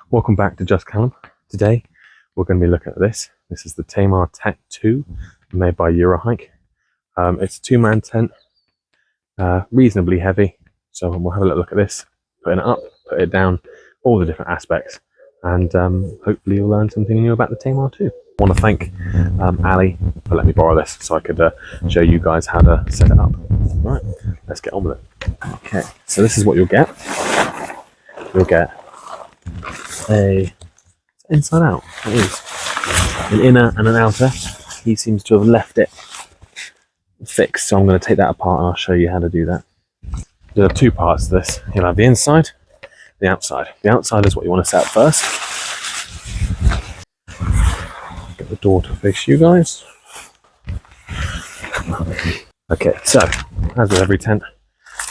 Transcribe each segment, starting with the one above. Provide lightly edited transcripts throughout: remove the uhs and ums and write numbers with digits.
Welcome back to Just Callum. Today we're going to be looking at this. This is the Tamar Tent 2 made by Eurohike. It's a two-man tent, reasonably heavy. So we'll have a little look at this, putting it up, put it down, all the different aspects, and hopefully you'll learn something new about the Tamar 2. I want to thank Ali for letting me borrow this so I could show you guys how to set it up. Right, let's get on with it. Okay, so this is what you'll get. You'll get inside out. It is an inner and an outer. He seems to have left it fixed, so I'm going to take that apart and I'll show you how to do that. There are two parts to this. You'll have the inside, the outside. The outside is what you want to set up first. Get the door to face you guys. Okay, so as with every tent,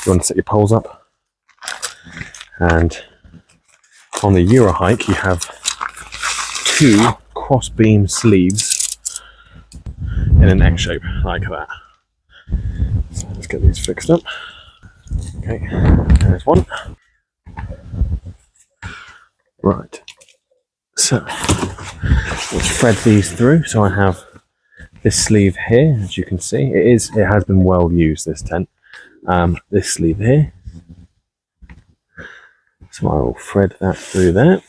you want to set your poles up, and on the Eurohike you have two cross beam sleeves in an X shape like that. So let's get these fixed up. Okay, there's one. Right, so let's thread these through. So I have this sleeve here, as you can see. It has been well used, this tent. This sleeve here. So I will thread that through there.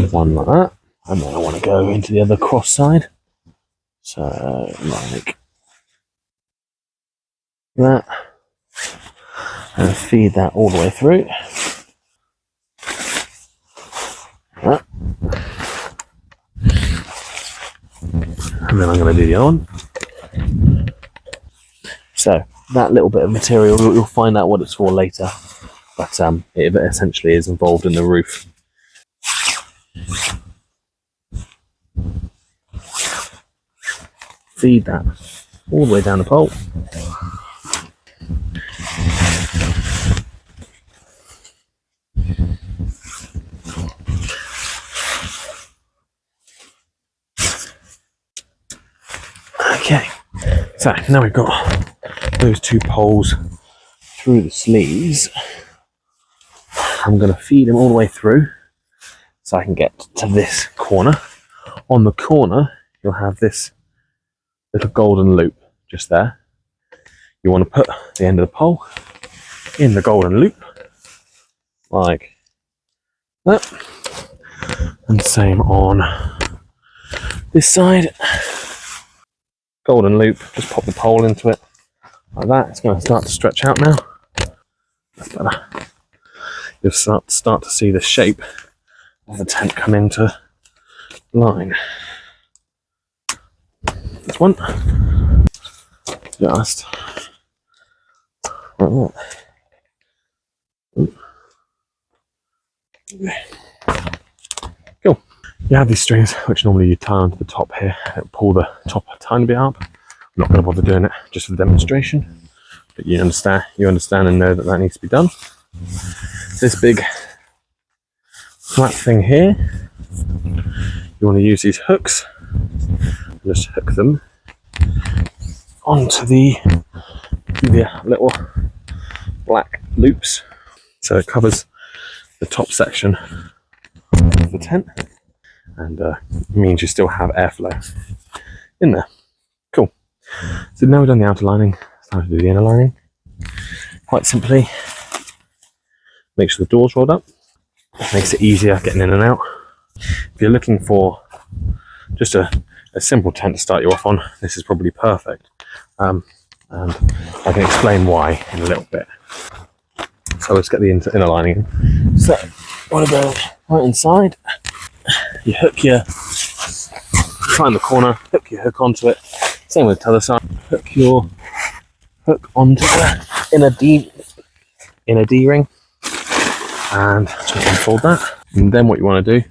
One like that, and then I want to go into the other cross side. So like that, and feed that all the way through. That. And then I'm going to do the other one. So that little bit of material, you'll find out what it's for later, but it essentially is involved in the roof. Feed that all the way down the pole. Okay, so now we've got those two poles through the sleeves. I'm going to feed them all the way through so I can get to this corner. On the corner, you'll have this little golden loop just there. You want to put the end of the pole in the golden loop, like that. And same on this side. Golden loop, just pop the pole into it like that. It's going to start to stretch out now. That's better. You'll start to see the shape of the tent come into line. This one, just like that. Cool. You have these strings which normally you tie onto the top here. It'll pull the top a tiny bit up. I'm not going to bother doing it just for the demonstration, but you understand and know that that needs to be done. This big flat thing here, you want to use these hooks. Just hook them onto the little black loops, so it covers the top section of the tent, and means you still have airflow in there. Cool. So now we've done the outer lining, it's time to do the inner lining. Quite simply, make sure the door's rolled up. It makes it easier getting in and out. If you're looking for just a simple tent to start you off on, this is probably perfect. And I can explain why in a little bit. So let's get the inner lining in. So you want to go right inside. You find the corner, hook your hook onto it. Same with the other side. Hook your hook onto the inner D-ring, and just unfold that. And then what you want to do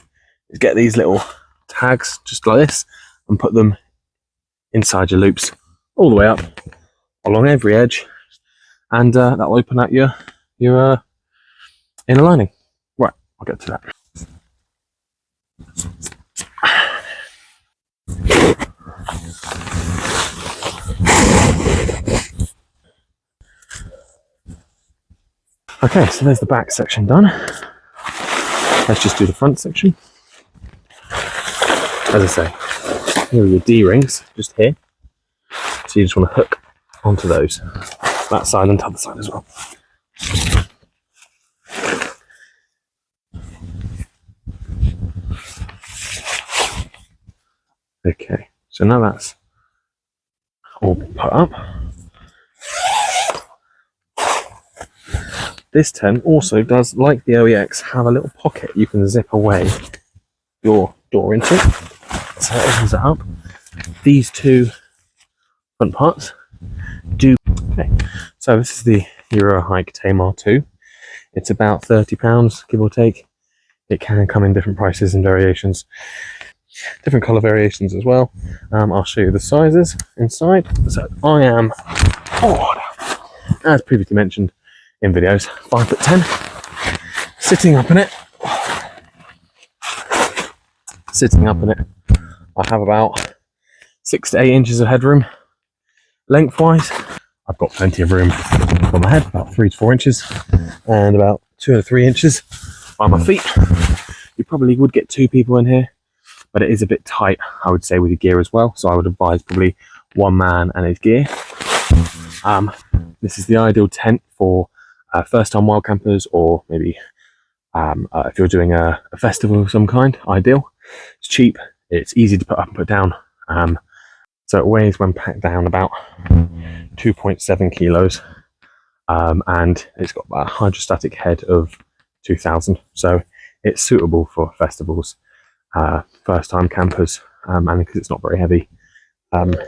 is get these little tags just like this and put them inside your loops all the way up along every edge, and that'll open up your inner lining. Right, I'll get to that. Okay, so there's the back section done. Let's just do the front section. As I say, here are your D-rings, just here. So you just want to hook onto those, that side and the other side as well. Okay, so now that's all put up. This tent also does, like the OEX, have a little pocket you can zip away your door into. So it opens it up. These two front parts do. Okay, so this is the Eurohike Tamar 2. It's about £30, give or take. It can come in different prices and variations, different colour variations as well. I'll show you the sizes inside. So I am, as previously mentioned in videos, 5'10", sitting up in it. I have about 6 to 8 inches of headroom lengthwise. I've got plenty of room on my head, about 3 to 4 inches, and about 2 or 3 inches by my feet. You probably would get 2 people in here, but it is a bit tight, I would say, with your gear as well. So I would advise probably 1 man and his gear. This is the ideal tent for first-time wild campers, or maybe if you're doing a festival of some kind. Ideal. It's cheap. It's easy to put up and put down. So it weighs, when packed down, about 2.7 kilos, and it's got a hydrostatic head of 2000. So it's suitable for festivals, first-time campers, and because it's not very heavy.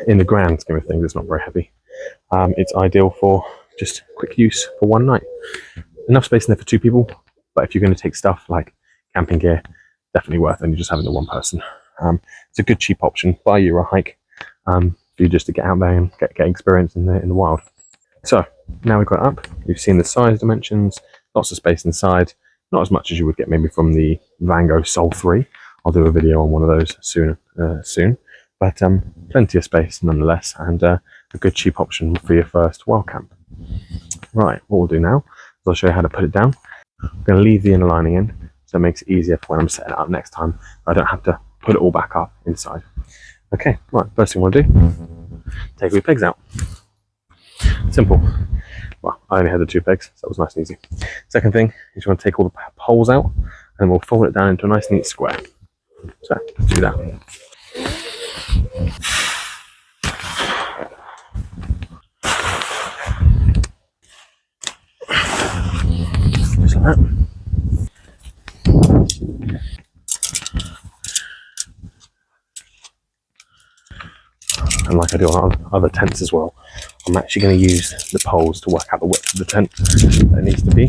In the grand scheme of things, it's not very heavy. It's ideal for just quick use for one night. Enough space in there for 2 people, but if you're going to take stuff like camping gear, definitely worth only just having the 1 person. It's a good cheap option. Buy Eurohike for you just to get out there and get experience in the wild. So now we've got it up. You've seen the size dimensions, lots of space inside. Not as much as you would get maybe from the Van Gogh Soul 3. I'll do a video on one of those soon. But plenty of space nonetheless, and a good cheap option for your first wild camp. Right, what we'll do now is I'll show you how to put it down. I'm going to leave the inner lining in, so it makes it easier for when I'm setting it up next time. I don't have to put it all back up inside. Okay, right, first thing I want to do, take all your pegs out. Simple. Well, I only had the 2 pegs, so that was nice and easy. Second thing is you want to take all the poles out, and then we'll fold it down into a nice neat square. So, let's do that. Just like that. And like I do on other tents as well, I'm actually going to use the poles to work out the width of the tent that it needs to be.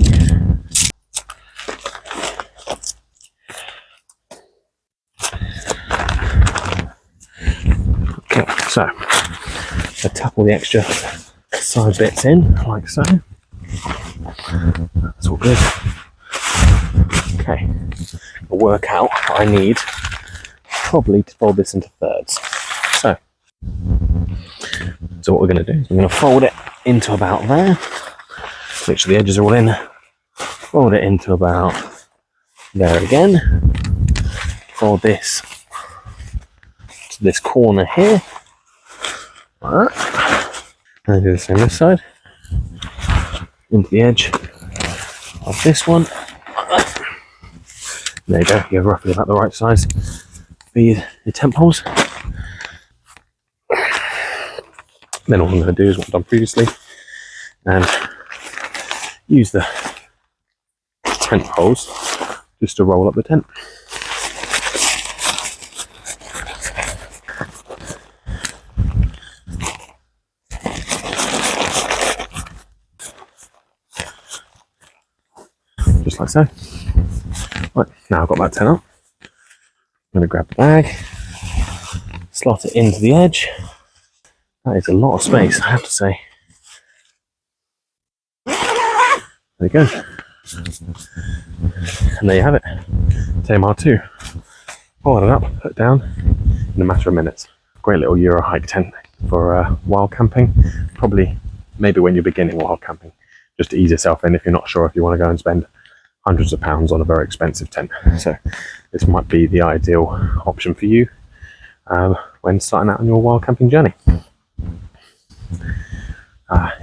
Okay, so I tap all the extra side bits in, like so. That's all good. Okay, I'll work out what I need probably to fold this into thirds. So what we're going to do is we're going to fold it into about there. Make sure the edges are all in. Fold it into about there again. Fold this to this corner here. Like that. And then do the same this side. Into the edge of this one. Like that. There you go. You're roughly about the right size for your tent poles. Then all I'm going to do is what I've done previously and use the tent poles just to roll up the tent. Just like so. Right, now I've got that tent up. I'm going to grab the bag, slot it into the edge. That is a lot of space, I have to say. There you go. And there you have it. Tamar 2. Fold it up, put it down in a matter of minutes. Great little Eurohike tent for wild camping. Probably, maybe when you're beginning wild camping, just to ease yourself in if you're not sure if you want to go and spend hundreds of pounds on a very expensive tent. So this might be the ideal option for you when starting out on your wild camping journey.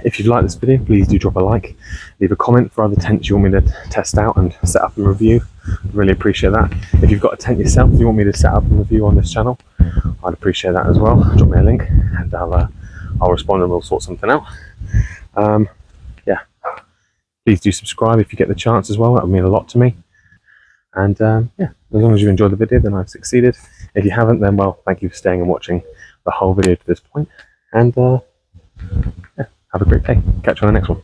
If you've liked this video, please do drop a like, leave a comment for other tents you want me to test out and set up and review. Really appreciate that. If you've got a tent yourself you want me to set up and review on this channel, I'd appreciate that as well. Drop me a link and I'll respond and we'll sort something out. Yeah, please do subscribe if you get the chance as well. That would mean a lot to me. And yeah, as long as you enjoyed the video, then I've succeeded. If you haven't, then well, thank you for staying and watching the whole video to this point. And yeah, have a great day. Catch you on the next one.